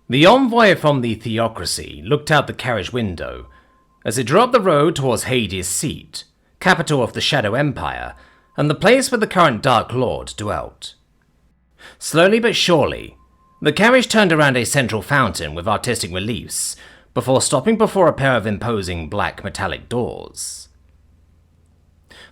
The envoy from the theocracy looked out the carriage window as it drew up the road towards Hades' seat, capital of the Shadow Empire, and the place where the current Dark Lord dwelt. Slowly but surely, the carriage turned around a central fountain with artistic reliefs before stopping before a pair of imposing black metallic doors.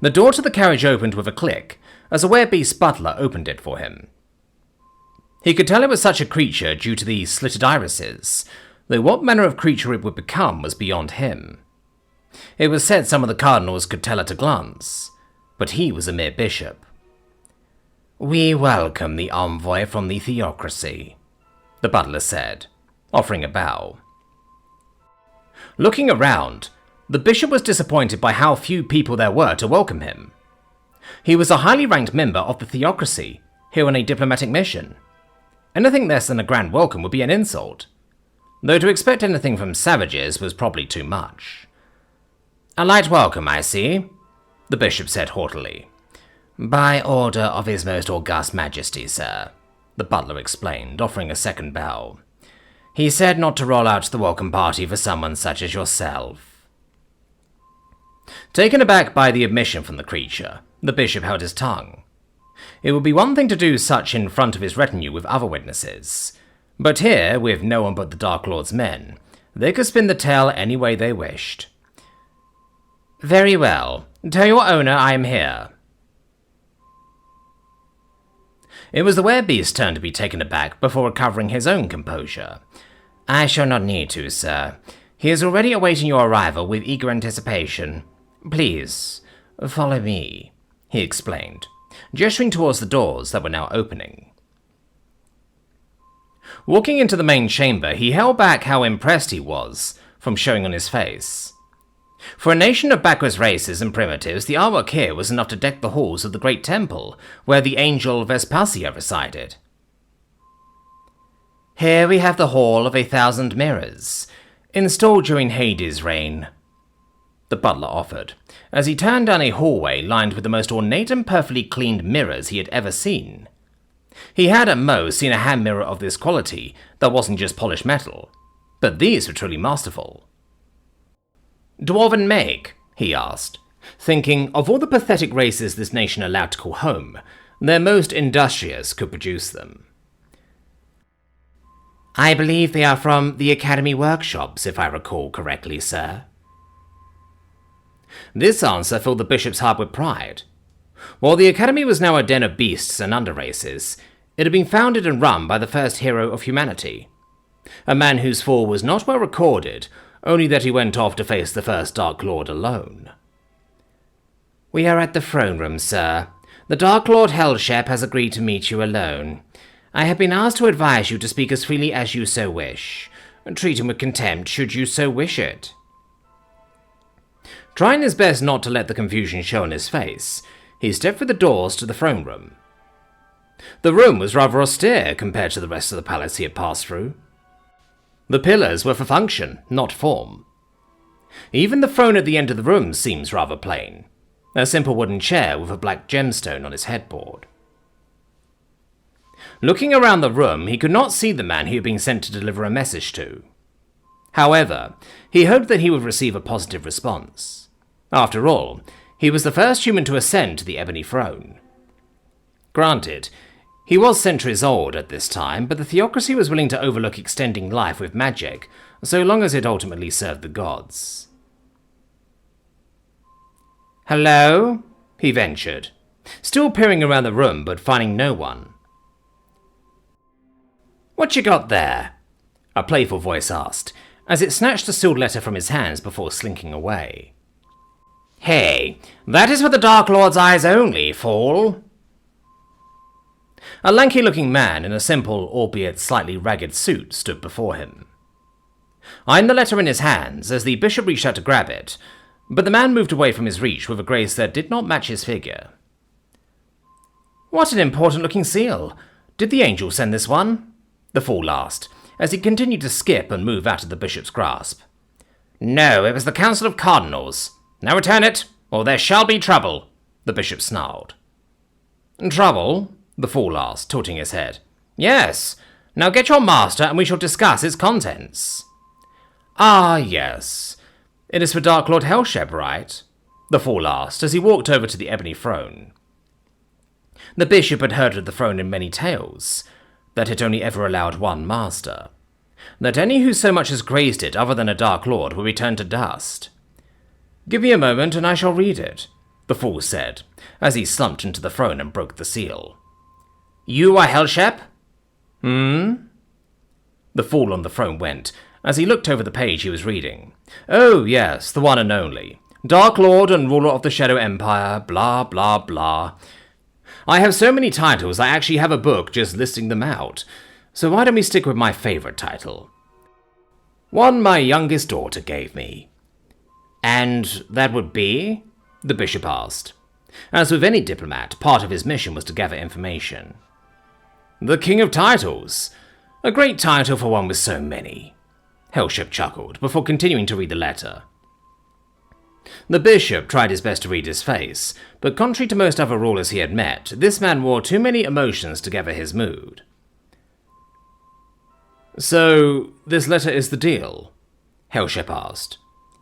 The door to the carriage opened with a click as a werebeast butler opened it for him. He could tell it was such a creature due to the slitted irises, though what manner of creature it would become was beyond him. It was said some of the cardinals could tell at a glance, but he was a mere bishop. "We welcome the envoy from the theocracy," the butler said, offering a bow. Looking around, the bishop was disappointed by how few people there were to welcome him. He was a highly ranked member of the theocracy, here on a diplomatic mission. Anything less than a grand welcome would be an insult, though to expect anything from savages was probably too much. "A light welcome, I see," the bishop said haughtily. "By order of His Most August Majesty, sir," the butler explained, offering a second bow. "He said not to roll out the welcome party for someone such as yourself." Taken aback by the admission from the creature, the bishop held his tongue. It would be one thing to do such in front of his retinue with other witnesses, but here, with no one but the Dark Lord's men, they could spin the tale any way they wished. "Very well. Tell your owner I am here." It was the werebeast's turn to be taken aback before recovering his own composure. "I shall not need to, sir. He is already awaiting your arrival with eager anticipation. Please, follow me," he explained, gesturing towards the doors that were now opening. Walking into the main chamber, he held back how impressed he was from showing on his face. For a nation of backwards races and primitives, the artwork here was enough to deck the halls of the great temple where the angel Vespasia resided. "Here we have the Hall of 1,000 Mirrors, installed during Hades' reign," the butler offered, as he turned down a hallway lined with the most ornate and perfectly cleaned mirrors he had ever seen. He had at most seen a hand mirror of this quality that wasn't just polished metal, but these were truly masterful. "Dwarven make?" he asked, thinking of all the pathetic races this nation allowed to call home, their most industrious could produce them. "I believe they are from the Academy workshops, if I recall correctly, sir." This answer filled the bishop's heart with pride. While the Academy was now a den of beasts and underraces, it had been founded and run by the first hero of humanity, a man whose fall was not well recorded, only that he went off to face the first Dark Lord alone. "We are at the throne room, sir. The Dark Lord Hellshep has agreed to meet you alone. I have been asked to advise you to speak as freely as you so wish. Treat him with contempt should you so wish it." Trying his best not to let the confusion show on his face, he stepped through the doors to the throne room. The room was rather austere compared to the rest of the palace he had passed through. The pillars were for function, not form. Even the throne at the end of the room seems rather plain, a simple wooden chair with a black gemstone on its headboard. Looking around the room, he could not see the man he had been sent to deliver a message to. However, he hoped that he would receive a positive response. After all, he was the first human to ascend to the Ebony Throne. Granted, he was centuries old at this time, but the theocracy was willing to overlook extending life with magic, so long as it ultimately served the gods. "Hello?" he ventured, still peering around the room but finding no one. "What you got there?" a playful voice asked, as it snatched the sealed letter from his hands before slinking away. "Hey, that is for the Dark Lord's eyes only, fool!" A lanky-looking man in a simple, albeit slightly ragged suit stood before him. Eyeing the letter in his hands as the bishop reached out to grab it, but the man moved away from his reach with a grace that did not match his figure. "What an important-looking seal! Did the angel send this one?" the fool asked, as he continued to skip and move out of the bishop's grasp. "No, it was the Council of Cardinals. Now return it, or there shall be trouble," the bishop snarled. "Trouble?" the fool asked, tilting his head. "Yes, Now get your master and we shall discuss its contents. Ah, yes. It is for Dark Lord Hellshep, right? The fool asked as he walked over to the ebony throne. The bishop had heard of the throne in many tales, that it only ever allowed one master, that any who so much as grazed it other than a Dark Lord would return to dust. Give me a moment and I shall read it, the fool said, as he slumped into the throne and broke the seal. You are Hellshep? The fool on the throne went, as he looked over the page he was reading. Oh, yes, the one and only. Dark Lord and ruler of the Shadow Empire, blah, blah, blah. I have so many titles, I actually have a book just listing them out. So why don't we stick with my favorite title? One my youngest daughter gave me. And that would be? The bishop asked. As with any diplomat, part of his mission was to gather information. The King of Titles. A great title for one with so many. Hellshep chuckled, before continuing to read the letter. The bishop tried his best to read his face, but contrary to most other rulers he had met, this man wore too many emotions to gather his mood. So, this letter is the deal? Hellshep asked.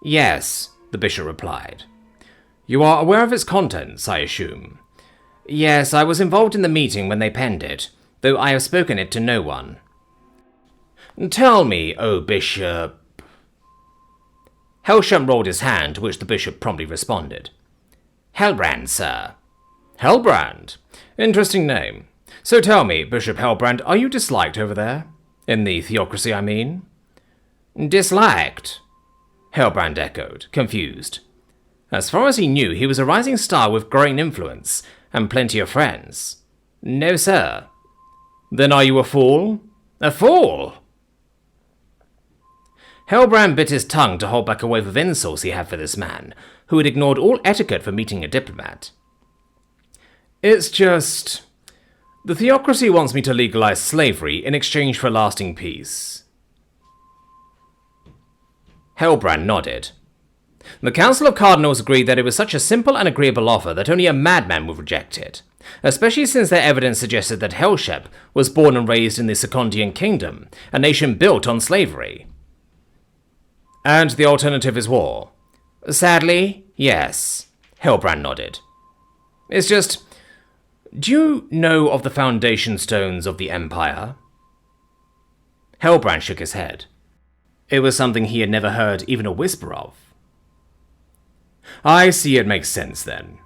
Yes, the bishop replied. You are aware of its contents, I assume? Yes, I was involved in the meeting when they penned it, though I have spoken it to no one. Tell me, O bishop... Hellshep rolled his hand, to which the bishop promptly responded. Hellbrand, sir. Hellbrand? Interesting name. So tell me, Bishop Hellbrand, are you disliked over there? In the theocracy, I mean? Disliked? Hellbrand echoed, confused. As far as he knew, he was a rising star with growing influence, and plenty of friends. No, sir. Then are you a fool? A fool? Hellbrand bit his tongue to hold back a wave of insults he had for this man, who had ignored all etiquette for meeting a diplomat. It's just... the theocracy wants me to legalize slavery in exchange for lasting peace. Hellbrand nodded. The Council of Cardinals agreed that it was such a simple and agreeable offer that only a madman would reject it, especially since their evidence suggested that Hellshep was born and raised in the Secondian Kingdom, a nation built on slavery. And the alternative is war? Sadly, yes. Hellbrand nodded. It's just... do you know of the foundation stones of the Empire? Hellbrand shook his head. It was something he had never heard even a whisper of. I see, it makes sense then.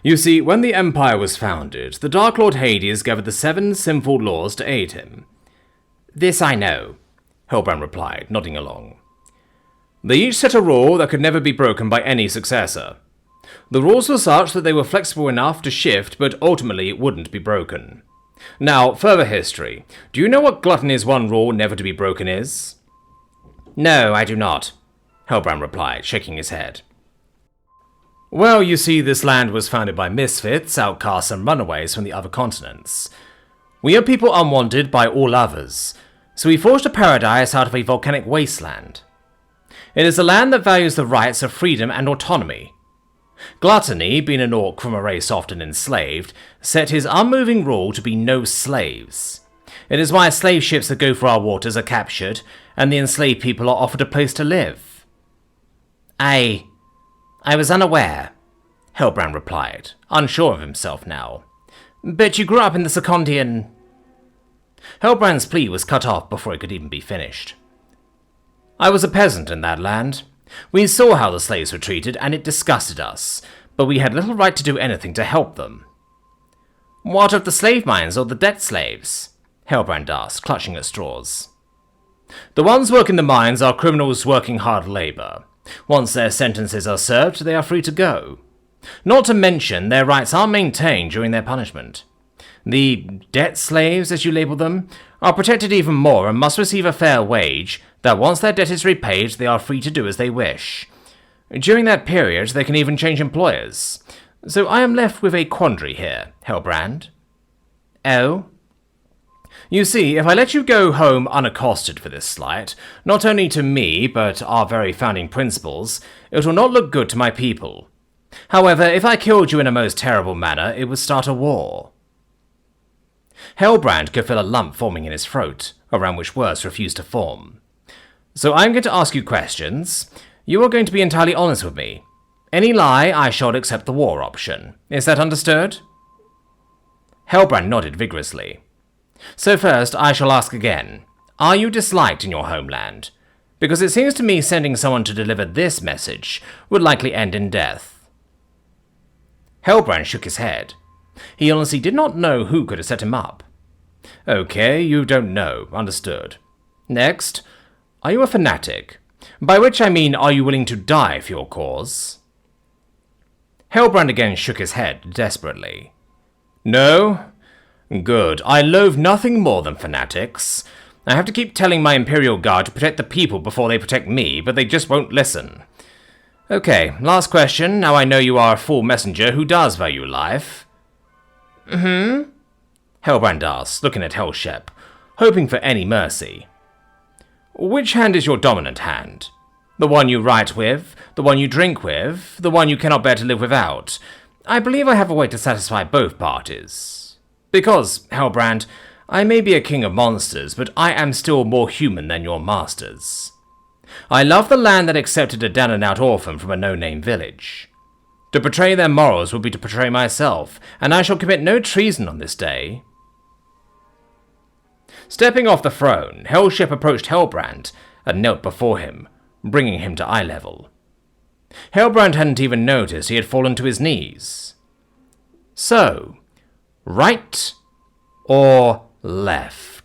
You see, when the Empire was founded, the Dark Lord Hades gathered the 7 sinful laws to aid him. This I know, Hellbrand replied, nodding along. They each set a rule that could never be broken by any successor. The rules were such that they were flexible enough to shift, but ultimately wouldn't be broken. Now, further history. Do you know what gluttony's one rule never to be broken is? No, I do not, Hellbrand replied, shaking his head. Well, you see, this land was founded by misfits, outcasts, and runaways from the other continents. We are people unwanted by all others, so we forged a paradise out of a volcanic wasteland. It is a land that values the rights of freedom and autonomy. Gluttony, being an orc from a race often enslaved, set his unmoving rule to be no slaves. It is why slave ships that go for our waters are captured, and the enslaved people are offered a place to live. I was unaware, Hellbrand replied, unsure of himself now. But you grew up in the Secondian... Hellbrand's plea was cut off before it could even be finished. I was a peasant in that land. We saw how the slaves were treated, and it disgusted us, but we had little right to do anything to help them. What of the slave mines or the debt slaves? Hellbrand asked, clutching at straws. The ones working the mines are criminals working hard labor. Once their sentences are served, they are free to go. Not to mention, their rights are maintained during their punishment. The debt slaves, as you label them, are protected even more and must receive a fair wage that once their debt is repaid, they are free to do as they wish. During that period, they can even change employers. So I am left with a quandary here, Hellbrand. Oh? You see, if I let you go home unaccosted for this slight, not only to me, but our very founding principles, it will not look good to my people. However, if I killed you in a most terrible manner, it would start a war. Hellbrand could feel a lump forming in his throat, around which words refused to form. So I'm going to ask you questions. You are going to be entirely honest with me. Any lie, I shall accept the war option. Is that understood? Hellbrand nodded vigorously. So first, I shall ask again. Are you disliked in your homeland? Because it seems to me sending someone to deliver this message would likely end in death. Hellbrand shook his head. He honestly did not know who could have set him up. Okay, you don't know. Understood. Next, are you a fanatic? By which I mean, are you willing to die for your cause? Hellbrand again shook his head desperately. No? Good. I loathe nothing more than fanatics. I have to keep telling my Imperial Guard to protect the people before they protect me, but they just won't listen. Okay, last question. Now I know you are a full messenger who does value life. Hellbrand asked, looking at Hellshep, hoping for any mercy. Which hand is your dominant hand? The one you write with, the one you drink with, the one you cannot bear to live without. I believe I have a way to satisfy both parties. Because, Hellbrand, I may be a king of monsters, but I am still more human than your masters. I love the land that accepted a down-and-out orphan from a no-name village. To betray their morals would be to betray myself, and I shall commit no treason on this day. Stepping off the throne, Hellship approached Hellbrand and knelt before him, bringing him to eye level. Hellbrand hadn't even noticed he had fallen to his knees. So, right or left?